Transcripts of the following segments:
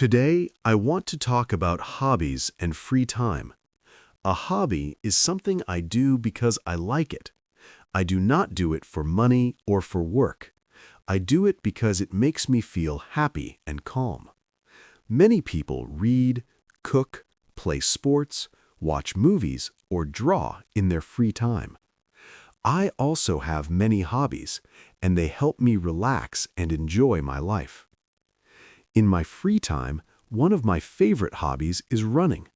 Today, I want to talk about hobbies and free time. A hobby is something I do because I like it. I do not do it for money or for work. I do it because it makes me feel happy and calm. Many people read, cook, play sports, watch movies, or draw in their free time. I also have many hobbies, and they help me relax and enjoy my life. In my free time, one of my favorite hobbies is running.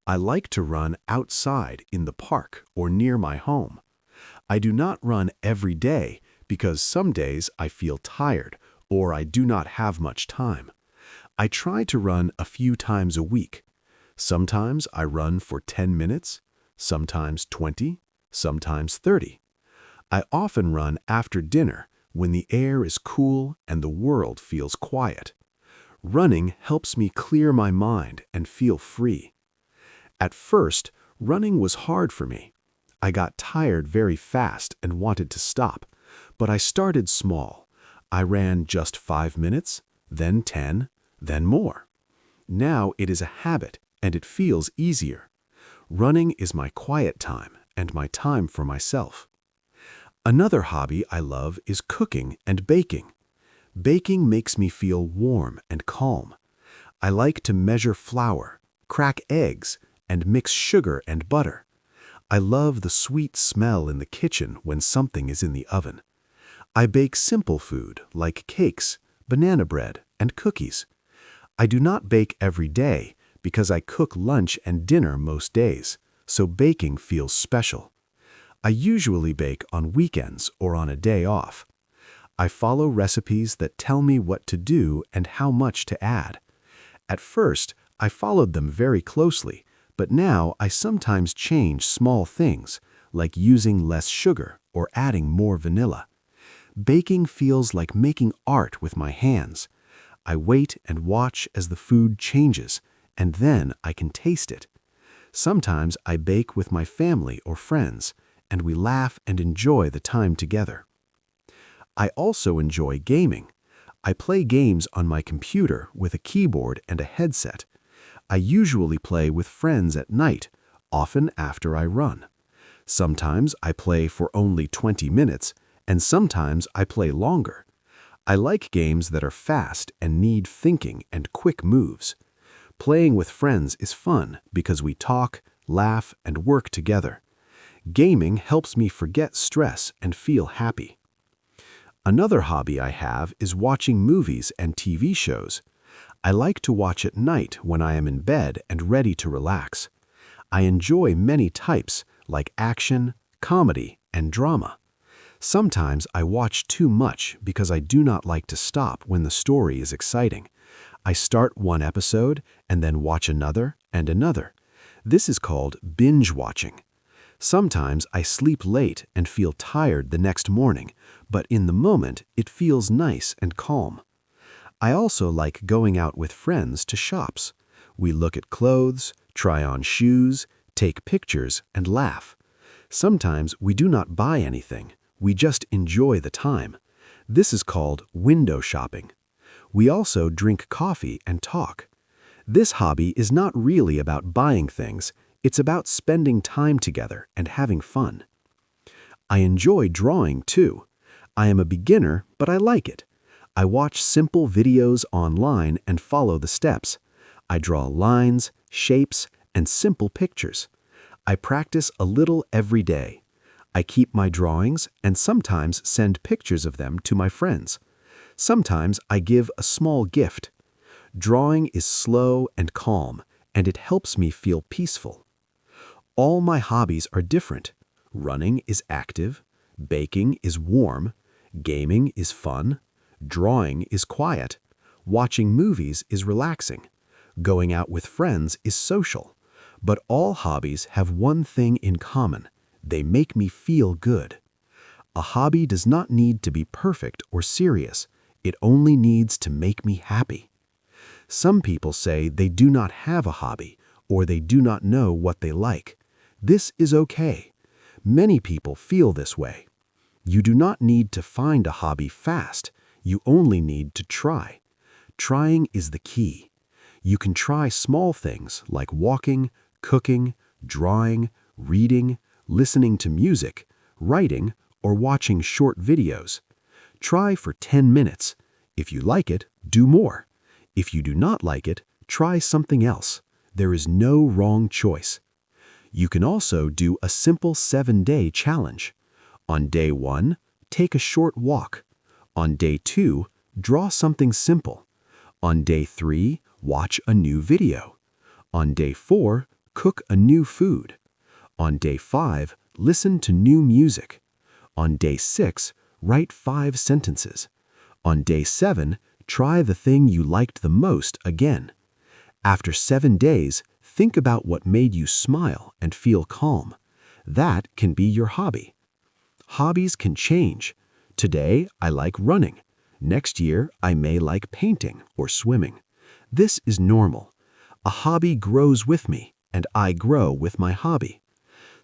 I like to run outside in the park or near my home. I do not run every day because some days I feel tired or I do not have much time. I try to run a few times a week. Sometimes I run for 10 minutes, sometimes 20, sometimes 30. I often run after dinner when the air is cool and the world feels quiet. Running helps me clear my mind and feel free. At first, running was hard for me. I got tired very fast and wanted to stop, but I started small. I ran just 5 minutes, then 10, then more. Now it is a habit and it feels easier. Running is my quiet time and my time for myself. Another hobby I love is cooking and baking. Baking makes me feel warm and calm. I like to measure flour, crack eggs, and mix sugar and butter. I love the sweet smell in the kitchen when something is in the oven. I bake simple food like cakes, banana bread, and cookies. I do not bake every day because I cook lunch and dinner most days, so baking feels special. I usually bake on weekends or on a day off. I follow recipes that tell me what to do and how much to add. At first, I followed them very closely, but now I sometimes change small things, like using less sugar or adding more vanilla. Baking feels like making art with my hands. I wait and watch as the food changes, and then I can taste it. Sometimes I bake with my family or friends, and we laugh and enjoy the time together. I also enjoy gaming. I play games on my computer with a keyboard and a headset. I usually play with friends at night, often after I run. Sometimes I play for only 20 minutes, and sometimes I play longer. I like games that are fast and need thinking and quick moves. Playing with friends is fun because we talk, laugh, and work together. Gaming helps me forget stress and feel happy. Another hobby I have is watching movies and TV shows. I like to watch at night when I am in bed and ready to relax. I enjoy many types like action, comedy, and drama. Sometimes I watch too much because I do not like to stop when the story is exciting. I start one episode and then watch another and another. This is called binge watching. Sometimes I sleep late and feel tired the next morning, but in the moment it feels nice and calm. I also like going out with friends to shops. We look at clothes, try on shoes, take pictures, and laugh. Sometimes we do not buy anything. We just enjoy the time. This is called window shopping. We also drink coffee and talk. This hobby is not really about buying things. It's about spending time together and having fun. I enjoy drawing too. I am a beginner, but I like it. I watch simple videos online and follow the steps. I draw lines, shapes, and simple pictures. I practice a little every day. I keep my drawings and sometimes send pictures of them to my friends. Sometimes I give a small gift. Drawing is slow and calm, and it helps me feel peaceful. All my hobbies are different. Running is active, baking is warm, gaming is fun, drawing is quiet, watching movies is relaxing, going out with friends is social. But all hobbies have one thing in common: they make me feel good. A hobby does not need to be perfect or serious. It only needs to make me happy. Some people say they do not have a hobby or they do not know what they like. This is okay. Many people feel this way. You do not need to find a hobby fast. You only need to try. Trying is the key. You can try small things like walking, cooking, drawing, reading, listening to music, writing, or watching short videos. Try for 10 minutes. If you like it, do more. If you do not like it, try something else. There is no wrong choice. You can also do a simple 7-day challenge. On day 1, take a short walk. On day 2, draw something simple. On day 3, watch a new video. On day 4, cook a new food. On day 5, listen to new music. On day 6, write 5 sentences. On day 7, try the thing you liked the most again. After 7 days, think about what made you smile and feel calm. That can be your hobby. Hobbies can change. Today, I like running. Next year, I may like painting or swimming. This is normal. A hobby grows with me, and I grow with my hobby.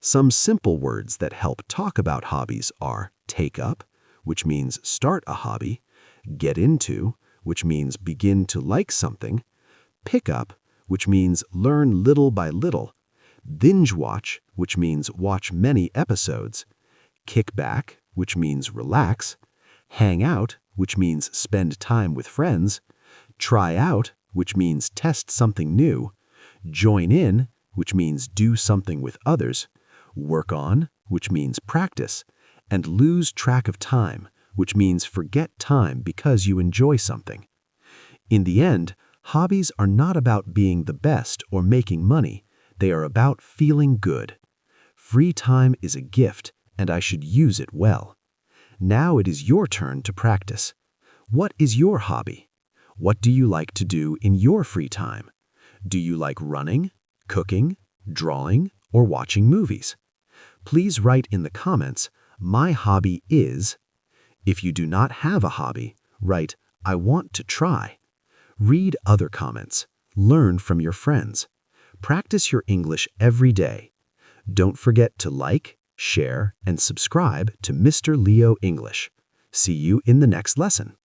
Some simple words that help talk about hobbies are take up, which means start a hobby, get into, which means begin to like something, pick up, which means learn little by little, binge watch, which means watch many episodes, kick back, which means relax, hang out, which means spend time with friends, try out, which means test something new, join in, which means do something with others, work on, which means practice, and lose track of time, which means forget time because you enjoy something. In the end, hobbies are not about being the best or making money. They are about feeling good. Free time is a gift, and I should use it well. Now it is your turn to practice. What is your hobby? What do you like to do in your free time? Do you like running, cooking, drawing, or watching movies? Please write in the comments, "My hobby is." If you do not have a hobby, write, "I want to try." Read other comments. Learn from your friends. Practice your English every day. Don't forget to like, share, and subscribe to Mr. Leo English. See you in the next lesson.